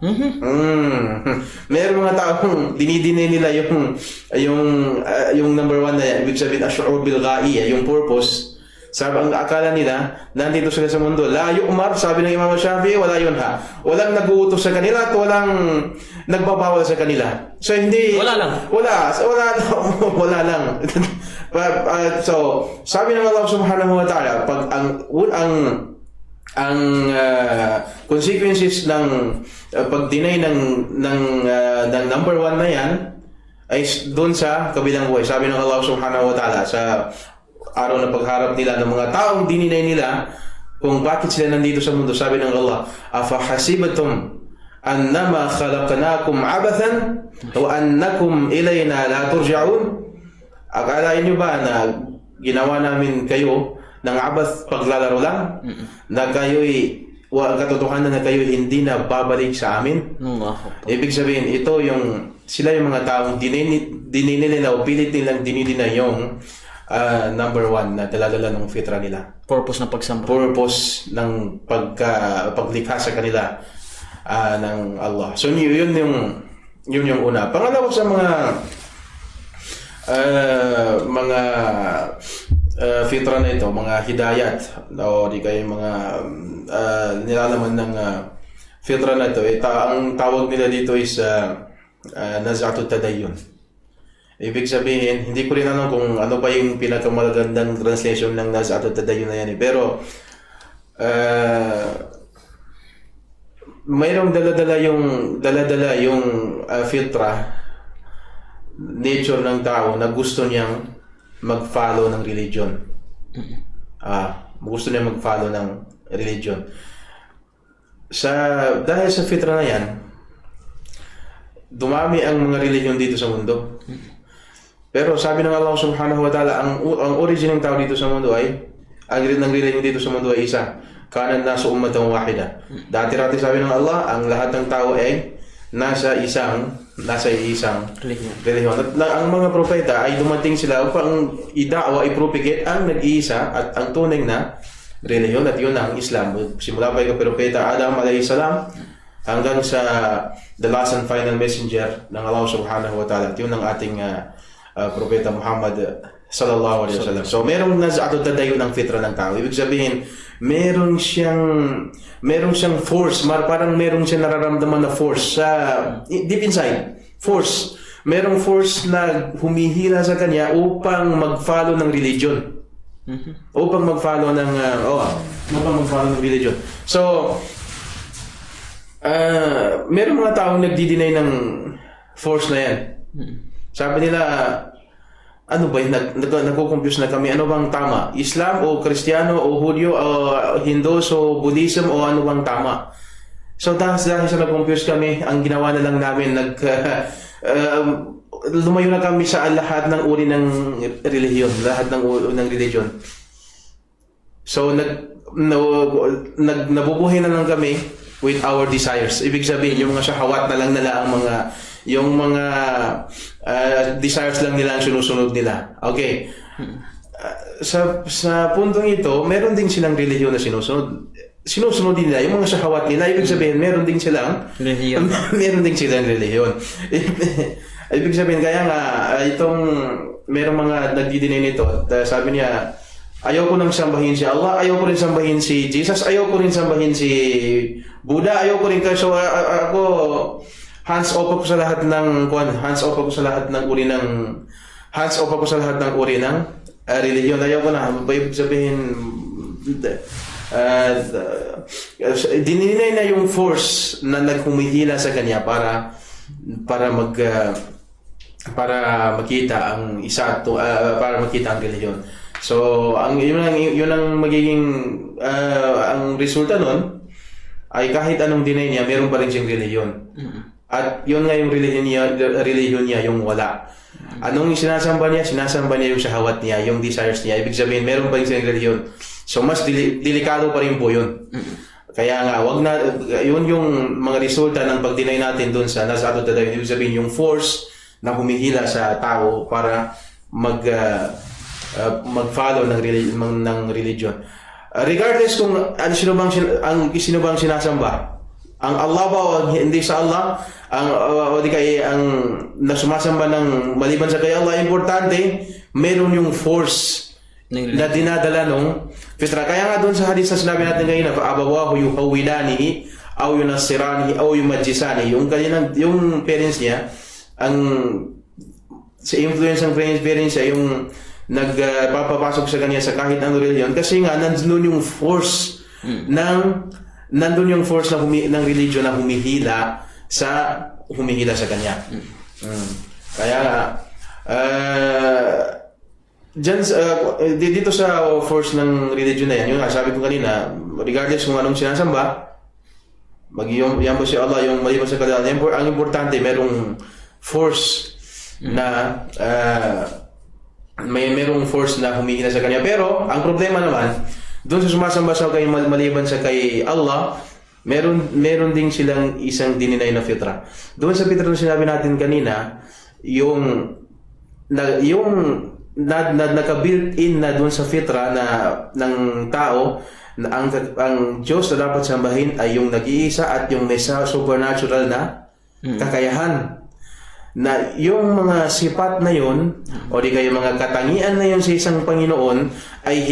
Meron mga taong dinidinay nila yung number one na yan. Ibig sabihin, asy'ur bil gha'i, yung purpose. Sabi, ang akala nila, nandito sila sa mundo. La yu'mar, sabi ng Imam Shafi'i, wa la yunha. Walang nag-uutos sa kanila at walang nagbabawal sa kanila. So, hindi... Wala lang. So, sabi ng Allah subhanahu wa ta'ala, pag ang consequences ng pag-deny ng number one na yan ay doon sa kabilang buhay. Sabi ng Allah subhanahu wa ta'ala sa araw na pagharap nila ng mga taong dininay nila kung bakit sila nandito sa mundo. Sabi ng Allah, afahasibatum annama khalaqnakum abathan wa annakum ilayna la turja'un. Akalain nyo ba na ginawa namin kayo ng abath, paglalaro lang? Na kayo'y katotohanan na kayo hindi na babalik sa amin? Ibig sabihin, sila yung mga taong dinini nila o pilit nilang dinidina yung number one na daladala ng fitra nila. Purpose ng pagsamba. Purpose ng paglikha sa kanila ng Allah. So yun yung una. Pangalawa sa mga fitra na ito, mga hidayat o di kayo mga nilalaman ng fitra na ito, ang tawag nila dito is naz'atut tadayyun. Ibig sabihin, hindi ko rin alam kung ano pa yung pinakamagandang translation ng naz'atut tadayyun na yan pero mayroong daladala yung fitra, nature ng tao na gusto niyang mag-follow ng religion. Gusto niya mag-follow ng religion. Dahil sa fitra na yan, dumami ang mga religion dito sa mundo. Pero sabi ng Allah subhanahu wa ta'ala, ang origin ng tao dito sa mundo ay, ang religion dito sa mundo ay isa. Kanan nasu ummatan wahida. Dati-rati sabi ng Allah, ang lahat ng tao ay nasa isang relihiyon. At ang mga propeta ay dumating sila upang i-da'wa, i-propagate ang nag-iisa at ang tunay na relihiyon, at yun ang Islam. Simula pa kay propeta Adam alayhi salam hanggang sa the last and final messenger ng Allah subhanahu wa ta'ala. At yun ang ating propeta Muhammad sallallahu alaihi wasallam. So merong naz'atut tadayyun ng fitra ng tao. Ibig sabihin, meron siyang force, parang meron siyang nararamdaman na force sa deep inside. Force. Merong force na humihila sa kanya upang mag-follow ng religion. Upang mag-follow ng religion. So merong mga taong nagdi-deny ng force na yan. Sabi nila, ano ba, nagko-confuse na kami, ano bang tama? Islam o Kristiyano o Hudyo o Hindus o Buddhism o ano bang tama? So dahil sa nag-confuse kami, ang ginawa na lang namin, lumayo na kami sa lahat ng uri ng relihiyon, lahat ng religion. So nabubuhay na lang kami with our desires. Ibig sabihin, yung mga shahawat na lang nila yung mga desires lang nila ang sinusunod nila. Okay. Sa puntong ito, meron din silang relihiyon na sinusunod. Sinusunod din nila yung mga shahawat nila. Ibig sabihin, meron din silang relihiyon. Meron din silang relihiyon. Ibig sabihin, kaya nga, merong mga nagdi-deny nito. At sabi niya, ayaw ko nang sambahin si Allah, ayaw ko rin sambahin si Jesus, ayaw ko rin sambahin si Buddha, ayaw ko rin so ako hands off ako sa lahat ng uri ng religion. Ayaw ko na. Ibig sabihin, dininay na yung force na naghumihila sa kanya para makita ang para makita ang religion. So yun ang magiging ang resulta nun ay kahit anong deny niya, meron pa rin siyang religion. At yun nga yung religion niya, yung wala. Anong sinasamba niya? Sinasamba niya yung shahawat niya, yung desires niya. Ibig sabihin, meron pa rin siyang religion. So mas delikado pa rin po yun. Kaya nga, yun yung mga resulta ng pag-deny natin dun sa naz'atut tadayyun. Ibig sabihin, yung force na humihila sa tao para mag-follow ng religion. Regardless kung sino bang sinasamba, ang Allah ba o hindi sa Allah, ang nasumasamba ng maliban sa kay Allah, importante meron yung force na dinadala nung fitra. Kaya nga doon sa hadith na sinabi natin ngayon, abawahu yuhawwidanihi aw yunassiranihi aw yumajjisanihi, yung parents niya, sa influence ng parents niya, yung nagpapapasok sa kanya sa kahit anong religion, kasi nga nandun yung force nandun yung force ng religion na humihila sa kanya. Kaya dito sa force ng religion na yan, yung sabi ko kanina, regardless kung anong sinasamba, yan po si Allah, yung maliban sa kadalanan, ang importante, merong force na merong force na humihila sa kanya. Pero ang problema naman, doon sa sumasamba sa kay maliban sa kay Allah, meron ding silang isang dininay na fitra. Doon sa fitra na sinabi natin kanina, yung naka-built in na doon sa fitra na ng tao na ang Diyos na dapat sambahin ay yung nag-iisa at yung may supernatural na kakayahan. Na yung mga sipat na yun o di kaya mga katangian na yun sa isang Panginoon ay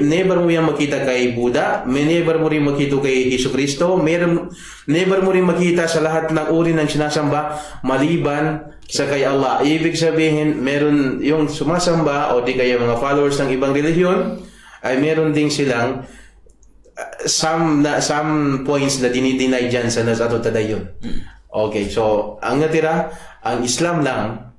never mo yan makita kay Buddha, never mo rin makita kay Jesucristo, never mo rin makita sa lahat ng uri ng sinasamba maliban sa kay Allah. Ibig sabihin, meron yung sumasamba o di kaya mga followers ng ibang relihiyon ay meron ding silang some points na dinideny dyan sa Nazareth Tadayon. Okay, so ang natira, ang Islam lang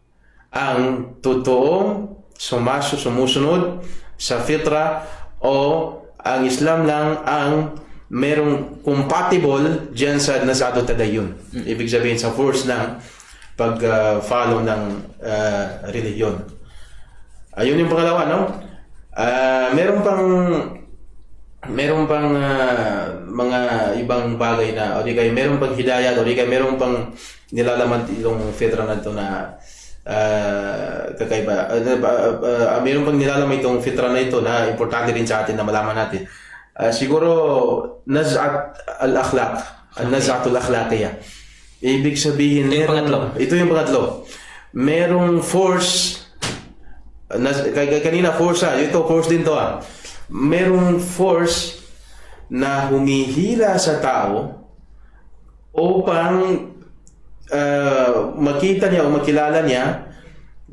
ang totoong sumusunod sa fitra, o ang Islam lang ang merong compatible dyan sa Nazareth Tadayon. Ibig sabihin sa force ng pag-follow ng religion. Ayun yung pangalawa, no? Meron pang mga ibang bagay na o di kaya meron pang hidayah o di kaya meron pang nilalaman itong fitra na ito na kakaiba. Meron pang nilalaman itong fitra na ito na importante rin sa atin na malaman natin. Siguro naz'at al-akhlaq, an-naz'at al-akhlaqiyya. Ibig sabihin ito yung pangatlo. Merong force kanina force ito force din to merong force na humihila sa tao upang makita niya o makilala niya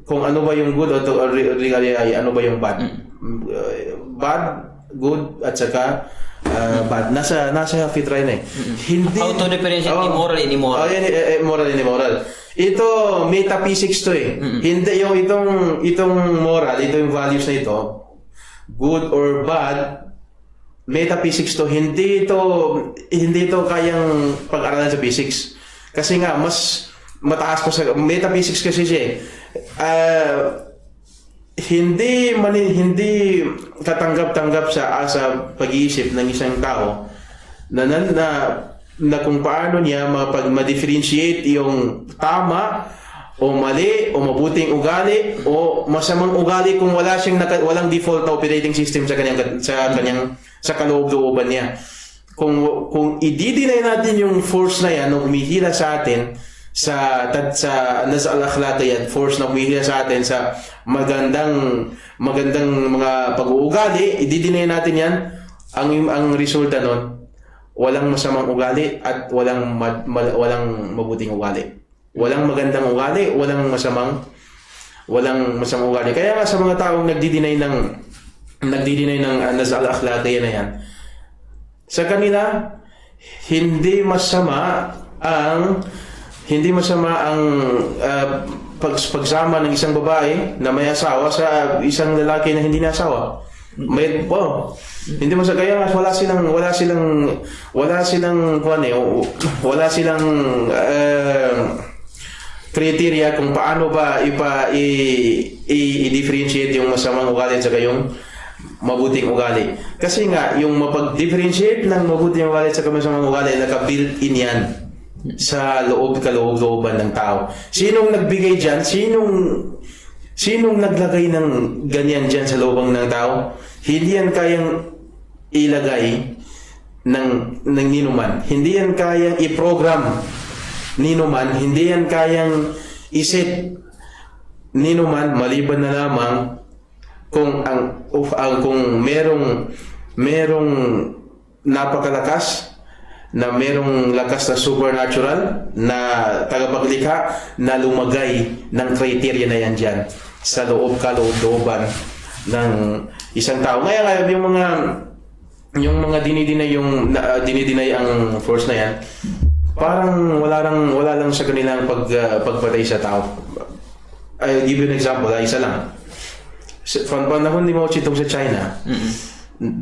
kung ano ba yung good o ano ba yung bad. Bad, good, at saka bad. Nasa fitra yun Hindi, how to differentiate immoral and immoral. Moral and immoral. Ito, metaphysics to Hindi yung itong moral, ito yung values na ito, good or bad, metaphysics to. Hindi ito kayang pag-aralan sa physics. Kasi nga, mas mataas pa sa metaphysics kasi siya. Hindi katanggap-tanggap sa pag-iisip ng isang tao na kung paano niya ma-differentiate yung tama o mali o mabuting ugali o masamang ugali kung walang default na operating system sa kaloob-looban niya. Kung i-deny natin yung force na yan na humihila sa atin sa Naz'at al-akhlaqiyya, force na humihila sa atin sa magandang mga pag-uugali, i-deny natin yan, ang resulta nun, walang masamang ugali at walang mabuting ugali. Walang magandang ugali, walang masamang ugali. Kaya nga sa mga taong nagdi-deny ng Naz'at al-akhlaqiyya na yan, sa kanila hindi masama ang pagsama ng isang babae na may asawa sa isang lalaki na hindi na asawa. Hindi mo kaya nga wala silang criteria kung paano ba i-differentiate yung masamang ugali at saka yung mabuting ugali. Kasi nga yung mapag-differentiate ng mabuting ugali at saka masamang ugali, naka-built-in yan sa kaloob-looban ng tao. Sinong nagbigay dyan? Sinong naglagay ng ganyan dyan sa loobang ng tao? Hindi yan kayang ilagay ng ninuman. Hindi yan kayang i-program ninuman. Hindi yan kayang iset ninuman, maliban na lamang kung merong napakalakas na merong lakas na supernatural na tagapaglikha na lumagay ng criteria na yan dyan sa kaloob-looban ng isang tao. Ngayon yung yung mga dinidinay ang force na yan, parang wala lang sa kanilang pagpatay sa tao. I'll give you an example, isa lang. From panahon ni Mao Zedong sa China,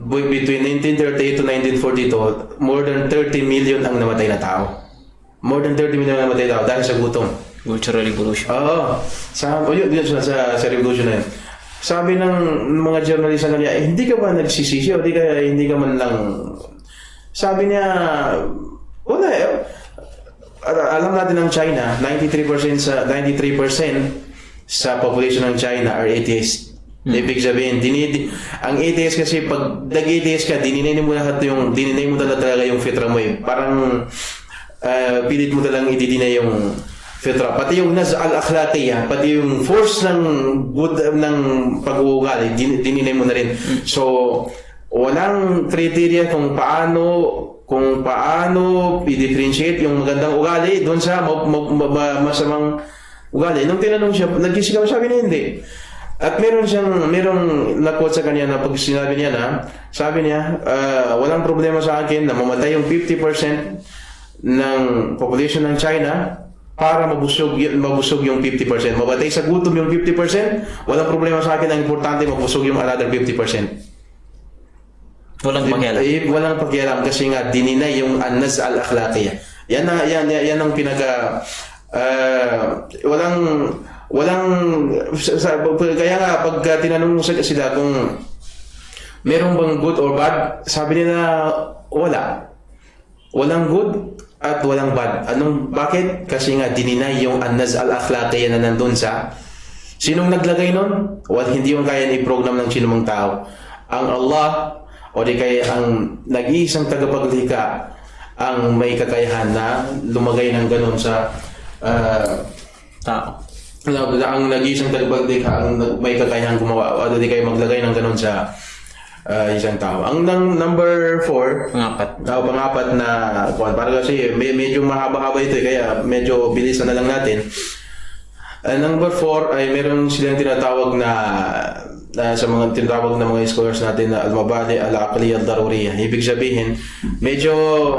between 1938 to 1942, more than 30 million ang namatay na tao. More than 30 million ang namatay na tao dahil sa gutom. Cultural Revolution. Oo. Yun sa revolution na yun. Sabi ng mga journalist sa kanya, hindi ka ba nagsisisi o hindi ka man lang... Sabi niya, wala eh. Alam natin ng China, 93% sa population ng China are atheists. Ibig sabihin, ang atheist kasi pag nag-atheist ka, dininay mo talaga yung fitra mo eh. Parang pilit mo talagang ididinay yung fitra. Pati yung naz al-akhlaqiyya, pati yung force ng good ng pag-uugali, dininay mo na rin. So, walang criteria kung paano i-differentiate yung magandang ugali doon sa masamang ugali. Nung tinanong siya, nagkisigaw, sabi niya hindi. At merong na-quote sa kanya na pag sinabi niya sabi niya, walang problema sa akin na mamatay yung 50% ng population ng China para mabusog yung 50%. Mamatay sa gutom yung 50%, walang problema sa akin. Ang importante, mabusog yung another 50%. Walang pakialam. Walang pakialam kasi nga dininay yung an-naz al-akhlaqiyya. Yan ang pinaka kaya nga pag tinanong mo sila kung merong bang good or bad, sabi nila walang good at walang bad. Bakit? Kasi nga dininay yung an-naz al-akhlaqiyya na nandun sa sinong naglagay nun? Hindi yung kaya i-program ng sinumang tao. Ang Allah o di kaya ang nag-iisang tagapaglikha ang may kakayahan na lumagay ng ganun sa tao. Ang nag-iisang tagapaglikha ang may kakayahan gumawa o di kaya maglagay ng ganun sa isang tao. Ang number 4, pangapat na para kasi medyo mahaba-haba ito kaya medyo bilisan na lang natin. Number 4 ay meron silang tinatawag na sa mga tinatawag na mga scholars natin na al-mabadi al-aqliyya ad-daruriyya. Ibig sabihin, medyo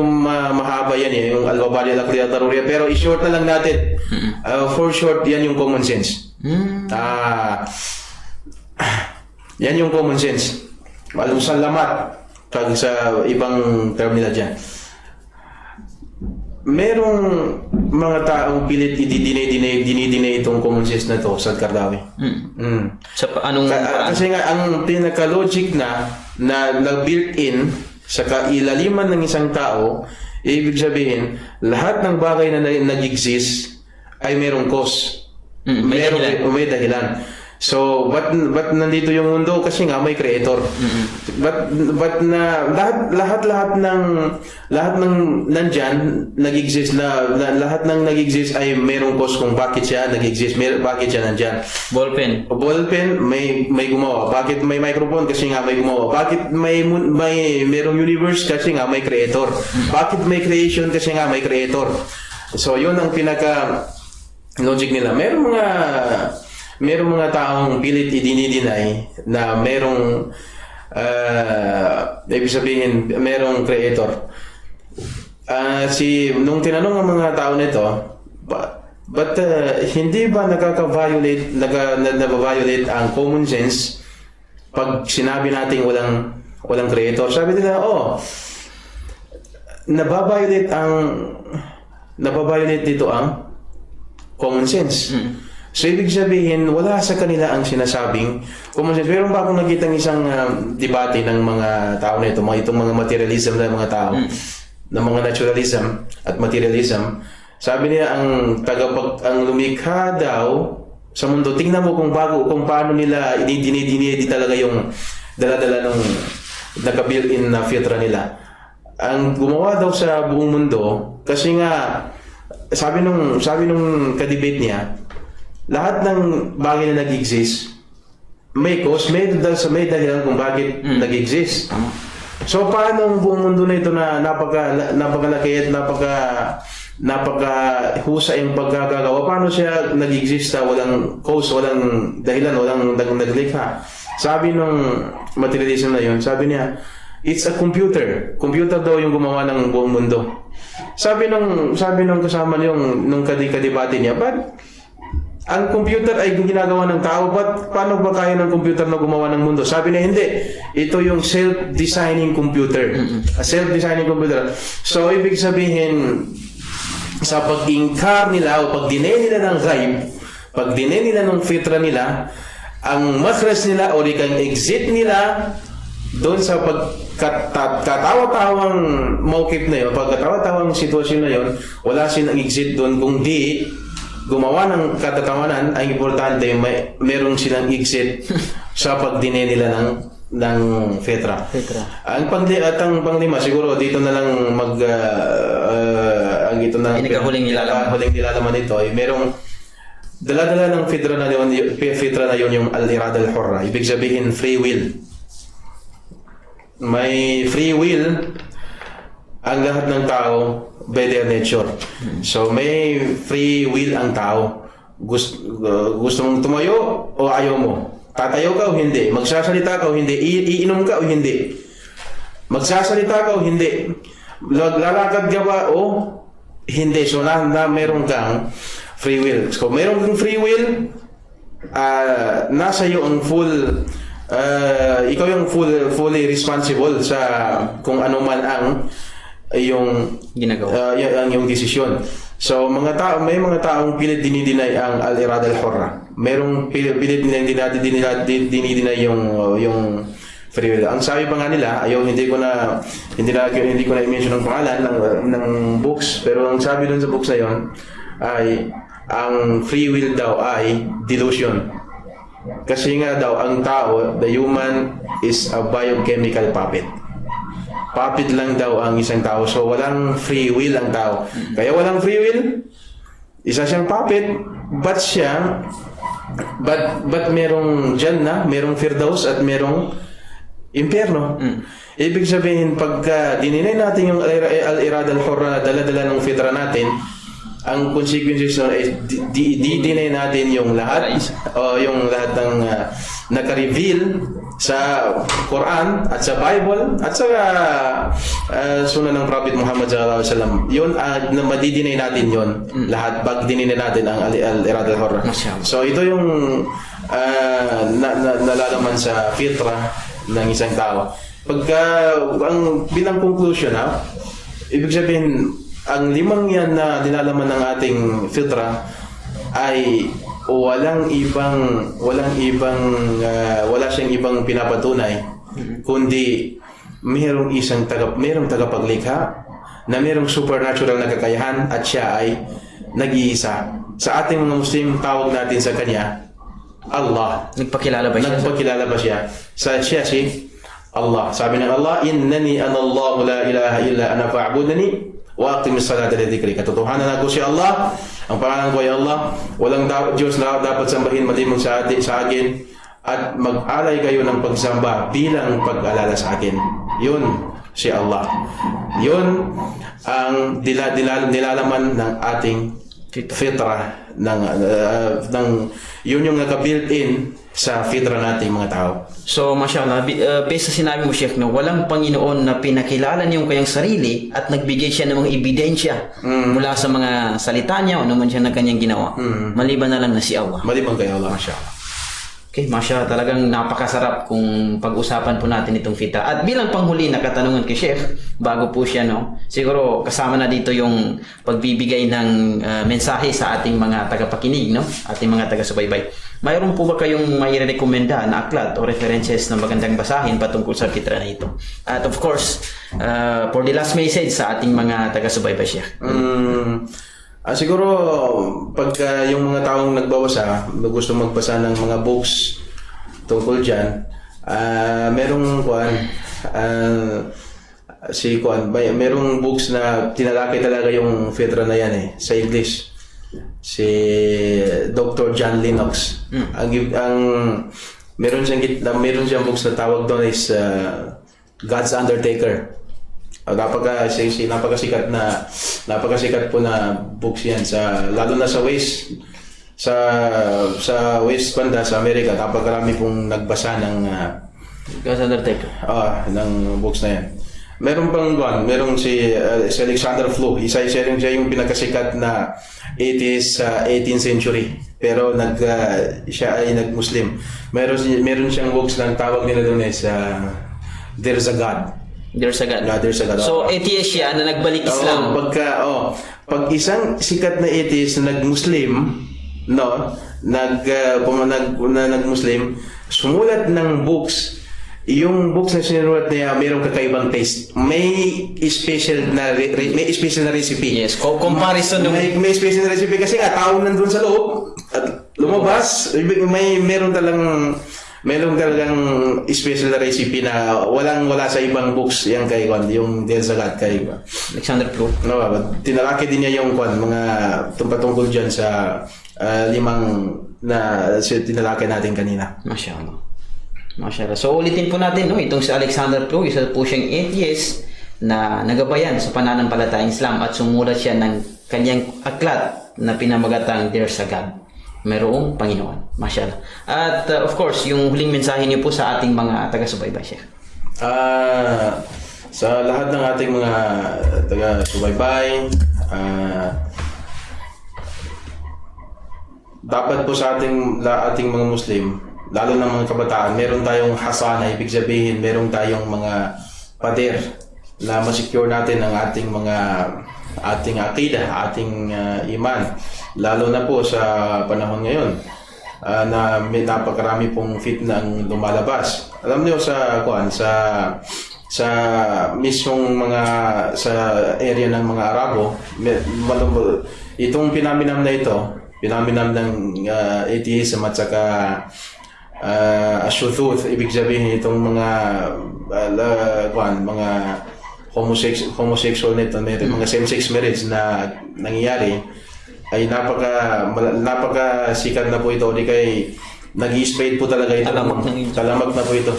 mahaba yan yung al-mabadi al-aqliyya ad-daruriyya, pero i-short na lang natin. For short, yan yung common sense. Yan yung common sense. Al-musalamat sa ibang term nila dyan. Merong mga taong pilit dinidinay itong common sense na to sa Qaradawi. Sa anong kasi nga ang pinaka-logic na built-in sa kailaliman ng isang tao, ibig sabihin, lahat ng bagay na nag-exist ay merong cause. May dahilan. So, ba't nandito yung mundo? Kasi nga may creator. Ba't na lahat ng nandyan nag-exist lahat ng nag-exist ay merong cause kung bakit siya nag-exist, bakit siya nandyan. Ballpen may gumawa. Bakit may microphone? Kasi nga may gumawa. Bakit merong universe? Kasi nga may creator. Bakit may creation? Kasi nga may creator. So, yun ang pinaka logic nila. Merong mga taong pilit idinidinay na merong ibig sabihin merong creator. Nung tinanong ang mga tao nito, but hindi ba nagviolate ang common sense pag sinabi natin walang creator? Sabi nila, nababiolate dito ang common sense. So, ibig sabihin, wala sa kanila ang sinasabing common sense. Meron ba akong nakita ng isang debate ng mga tao na itong mga materialism na mga tao, ng mga naturalism at materialism. Sabi niya, ang lumikha daw sa mundo, tingnan mo kung paano nila dinidinidi talaga yung dala-dala ng naka-built-in na fitra nila. Ang gumawa daw sa buong mundo, kasi nga, sabi nung ka-debate niya, lahat ng bagay na nag-exist may cause, may dahilan kung bakit nag-exist. So paano ang buong mundo na ito na napakalaki at napakahusay ang pagkakagawa, paano siya nag-exist na walang cause, walang dahilan, walang naglikha? Sabi nung materialism na yun, sabi niya, It's a computer. Computer daw yung gumawa ng buong mundo. Sabi nung kasama niyong nung kadibati niya, "But ang computer ay ginagawa ng tao, paano ba kaya ng computer na gumawa ng mundo?" Sabi niya, hindi. Ito yung self-designing computer. A self-designing computer. So, ibig sabihin, sa pag-inkar nila o pag-deny nila ng ghaib, pag-deny nila ng fitra nila, ang makhraj nila o ang exit nila doon sa pagkatawa-tawang mawkip na yun, pagkatawa-tawang sitwasyon na yun, wala silang exit doon kung di gumawa ng katatawanan. Ang importante, meron silang exit sa pagdine nila ng fitra. Ang panglima, siguro dito na lang ang ito na huling nilalaman ito ay merong dala-dala ng fitra na yun yung al-irada al-hurra. Ibig sabihin free will. May free will ang lahat ng tao by their nature. So may free will ang tao. Gusto mong tumayo o ayaw mo? Tatayo ka o hindi? Magsasalita ka o hindi? Iinom ka o hindi? Magsasalita ka o hindi? Lalakad ka ba o hindi? So na meron kang free will. So meron kang free will, nasa iyo ang full ikaw yung fully responsible sa kung ano man ang yung ginagawa, yung desisyon. So may mga taong pilit dinidinay ang al-irada al-hurra. Merong pilit dinidinay yung free will. Ang sabi pa nga nila, hindi ko na i-mention ang pangalan ng books, pero ang sabi dun sa books na yon ay ang free will daw ay delusion. Kasi nga daw ang tao, the human is a biochemical puppet. Puppet lang daw ang isang tao. So walang free will ang tao. Kaya walang free will, isa siyang puppet, but merong Jannah, merong Firdaus at merong impyerno. Ibig sabihin, pagka dininay natin yung al-irada al-hurra, dala-dala ng fitra natin, ang consequences nun ay di-deny natin yung lahat yung lahat ng naka-reveal sa Quran at sa Bible at sa sunan ng Prophet Muhammad sallallahu alaihi wasallam. Yun na madi-deny natin yun lahat pag dinay natin ang al-irada al-hurra. So ito yung nalalaman sa fitra ng isang tao. Pagka ang bilang conclusion ibig sabihin ang limang yan na nilalaman ng ating fitra ay wala siyang ibang pinapatunay kundi mayroong tagapaglikha na mayroong supernatural na kakayahan at siya ay nag-iisa. Sa ating mga Muslim, tawag natin sa kanya Allah. Nagpakilala ba siya? Siya si Allah. Sabi ng Allah, "Innani ana Allah, la ilaha illa ana fa'budni wa aqimis salata li dhikri." Katotohanan ako si Allah. Ang pangalan ko ay Allah. Walang Diyos na dapat sambahin maliban sa akin, at mag-alay kayo ng pagsamba bilang pag-alala sa akin. Yun si Allah. Yun ang nilalaman ng ating fitra yun yung naka-built-in sa fitra nating mga tao. So, mashallah, based sa sinabi mo, Sheikh, walang Panginoon na pinakilala niyong kanyang sarili at nagbigay siya ng mga ebidensya mula sa mga salita niya o naman siya ng kanyang ginawa. Maliban na lang na si Allah. Maliban kay Allah. Mashallah. Okay, mashallah, talagang napakasarap kung pag-usapan po natin itong fitra. At bilang panghuli na katanungan kay Sheikh, bago po siya, siguro kasama na dito yung pagbibigay ng mensahe sa ating mga tagapakinig, ating mga taga-subaybay. Mayroon po ba kayong may rekomenda na aklat o references na magandang basahin patungkol sa fitra na ito? At of course, for the last message sa ating mga taga-subaybay, Sheikh. Siguro pag yung mga taong nagbabasa, gusto magbasa ng mga books tungkol dyan, merong merong books na tinalakay talaga yung fitra na yan sa English. Si Dr. John Lennox. Meron siyang books na tawag doon is God's Undertaker. Napakasikat po na books yan lalo na sa West banda sa Amerika. Napakarami pong nagbasa Ghost Undertaker. Ng books na yan. Meron pang merong si Alexander Fluke. Siya yung pinakasikat na atheist sa 18th century. Pero siya ay nag-Muslim. Meron siyang books na tawag nila doon is There's a God. There's a God. There's a God. So, atheist siya na nagbalik Islam. Pag isang sikat na atheist na nag-Muslim, no, nag-Muslim, sumulat ng books. Yung books na sinulat niya, mayroong kakaibang taste. May special na recipe. Yes, comparison ng... May special na recipe kasi nga tao nandun sa loob at lumabas. Meron talagang special na recipe na wala sa ibang books yung kay yung Del Zagat kay Alexander Fluke. No, tinalaki din niya yung mga patungkol diyan sa limang na tinalaki natin kanina. Masyaallah. So ulitin po natin, no, itong si Alexander Fluke, isa po siyang atheist na nagabayan sa pananampalatayang Islam at sumulat siya ng kanyang aklat na pinamagatang There's a God. Mayroong Panginoon. Masyaallah. At of course, yung huling mensahe niyo po sa ating mga taga-subaybay, Sheikh. Sa lahat ng ating mga taga-subaybay, dapat po sa ating mga Muslim, lalo ng mga kabataan, meron tayong hasana, ibig sabihin, meron tayong mga pader na masecure natin ang ating aqidah, ating iman. Lalo na po sa panahon ngayon na may napakarami pong fitna ang lumalabas. Alam niyo sa mismong sa area ng mga Arabo, itong pinaminam ng atheism at saka ashuthut, ibig sabihin itong mga homosexual nito, mga same-sex marriage na nangyayari ay napaka sikat na po ito, di kay nag-i-spread po talaga ito, talamak na po ito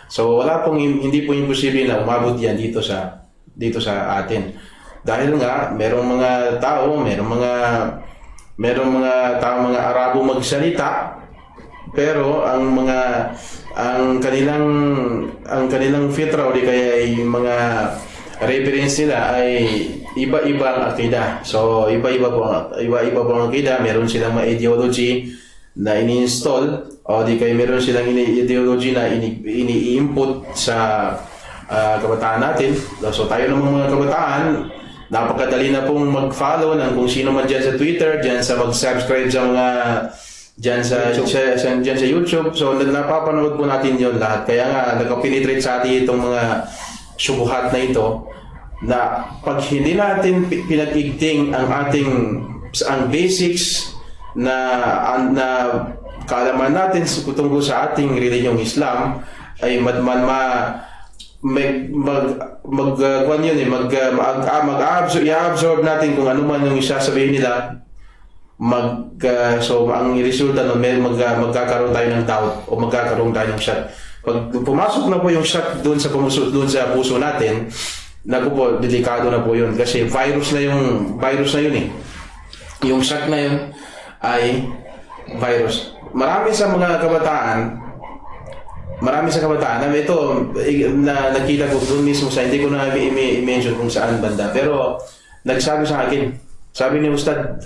so hindi po imposible na umabot yan dito sa atin dahil nga merong mga Arabo magsalita pero ang kanilang fitra o di kaya ay mga reference nila ay iba-ibang akida. So iba-iba po ang akida. Meron silang mga ideology na ini-install o di kaya meron silang ideology na ini-input sa kabataan natin. So tayo namang mga kabataan, napakadali na pong mag-follow ng kung sino man dyan sa Twitter, dyan sa mag-subscribe sa mga dyan sa YouTube. So napapanood po natin yon lahat. Kaya nga nagka-penetrate sa atin itong mga subuhat na ito na pag hindi natin pinag-igting ang basics na kaalaman natin tungkol sa ating reliyong Islam ay mag-absorb natin kung ano man yung isasabihin nila. So ang resulta nun magkakaroon tayo ng doubt o magkakaroon tayo ng shock. Pag pumasok na po yung shock doon sa puso natin, naku po, delikado na po yun kasi virus na yun eh. Yung shock na yun ay virus. Marami sa kabataan na ito na nakita ko doon mismo sa hindi ko na i-mention kung saan banda, pero nagsabi sa akin, sabi ni Ustad,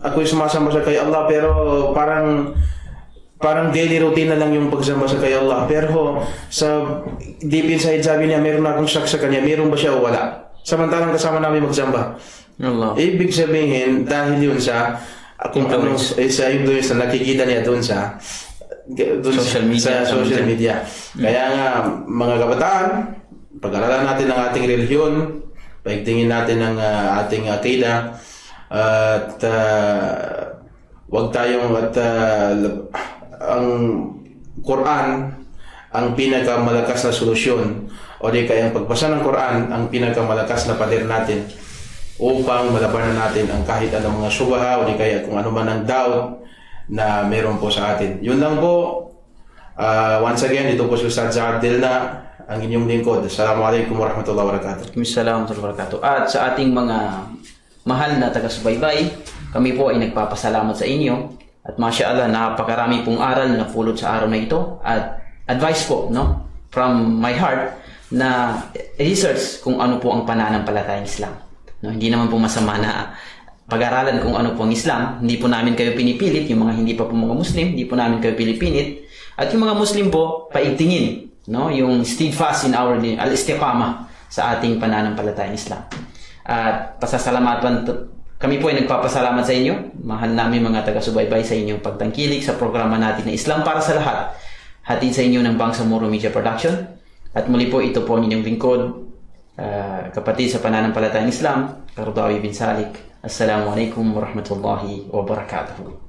ako'y sumasamba sa kay Allah pero parang daily routine na lang yung pagsamba sa kay Allah, pero sa deep inside sabi niya meron akong shock sa kanya, meron ba siya o wala, samantalang kasama namin magsamba. Allah. Ibig sabihin dahil yun sa kung ano sa influence na nakikita niya doon sa social media. Kaya nga mga kabataan, pag-aralan natin ang ating relihiyon, paigtingin natin ang ating akida, at wag tayong ang Quran ang pinakamalakas na solusyon o di kaya ang pagbasa ng Quran ang pinakamalakas na pader natin upang malabanan natin ang kahit anong mga syubha o di kaya kung ano man ang doubt na meron po sa atin. Yun lang po. Once again, ito po si Ustad Zagat Delna, ang inyong lingkod. Assalamualaikum warahmatullahi wabarakatuh. Assalamualaikum warahmatullahi wabarakatuh. At sa ating mga mahal na taga-subaybay, kami po ay nagpapasalamat sa inyo. At masyaallah, napakarami pong aral na pulot sa araw na ito. At advice po, no? From my heart na research kung ano po ang pananampalatayang Islam. No, hindi naman po masama na pag-aralan kung ano po ang Islam. Hindi po namin kayo pinipilit, yung mga hindi pa po mga Muslim, hindi po namin kayo pinipilit. At yung mga Muslim po, paigtingin, no? Yung steadfast in our al-istiqamah sa ating pananampalatayang Islam. At pasasalamatan kami po ay nagpapasalamat sa inyo. Mahal namin mga taga-subaybay sa inyong pagtangkilik sa programa natin na Islam para sa lahat. Hatid sa inyo ng Bangsamoro Media Production. At muli po, ito po ang inyong lingkod, kapatid sa pananampalatayang Islam, Karudawi bin Salik. Assalamualaikum warahmatullahi wabarakatuh.